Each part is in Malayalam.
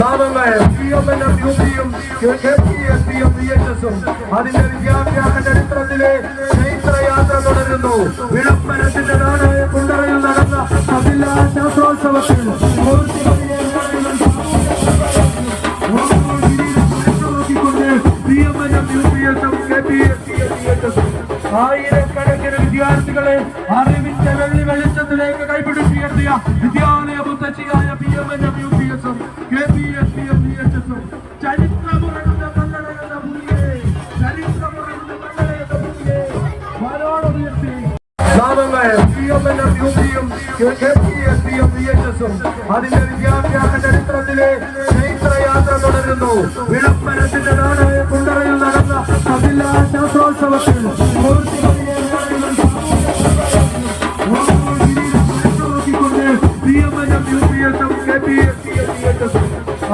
നാമങ്ങൾ PMNM UPയും KPSPയും VHSഉം അതിന്റെ വിദ്യാഭ്യാസ ചരിത്രത്തിലെ ചൈത്രയാത്ര തുടരുന്നു. വിളംബരത്തിന്റെ നാടായ കുണ്ടറയിൽ നടന്ന ജില്ലാ ശാസ്ത്രോത്സവത്തിൽ PMNM UPSഉം KPSPയും VHSഉം ആയിരക്കണക്കിന് വിദ്യാർത്ഥികളെ അറിവിന്റെ വെള്ളി വെളിച്ചത്തിലേക്ക് കൈപിടിച്ചുയർത്തിയ വിദ്യാലയ മുത്തച്ഛിയായ PMNM UPSഉം KPSPയും VHSഉം ചരിത്രമുറങ്ങുന്ന കണ്ണടയുന്ന ഭൂമിയെ വാനോടുയർത്തി നാമങ്ങൾ PMNM UPയും KPSPയും VHSഉം അതിന്റെ വിദ്യാഭ്യാസ ചരിത്രത്തിലെ ചൈത്രയാത്ര തുടരുന്നു. വിളംബരത്തിന്റെ നാടായ കുണ്ടറയിൽ നടന്ന ജില്ലാ ശാസ്ത്രോത്സവത്തിൽ PMNM UPSഉം KPSPയും VHSഉം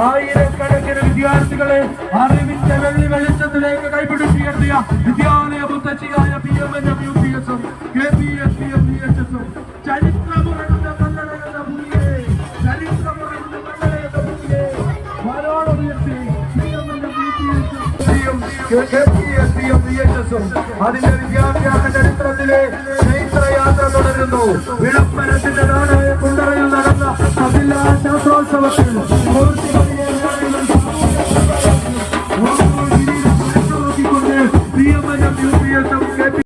ആയിരക്കണക്കിന് വിദ്യാർത്ഥികളെ അറിവിന്റെ വെള്ളി വെളിച്ചത്തിലേക്ക് കൈപിടിച്ചുയർത്തിയ വിദ്യാലയ മുത്തച്ഛിയായ PMNM UPSഉം KPSPയും VHSഉം ചരിത്രമുറങ്ങുന്ന കണ്ണടയുന്ന ഭൂമിയെ വാനോടുയർത്തി KPSPയും VHSഉം അതിന്റെ വിദ്യാഭ്യാസ ചരിത്രത്തിലെ ചൈത്രയാത്ര തുടരുന്നു. വിളംബരത്തിന്റെ നാടായ കുണ്ടറയിൽ നടന്ന ജില്ലാ ശാസ്ത്രോത്സവത്തിൽ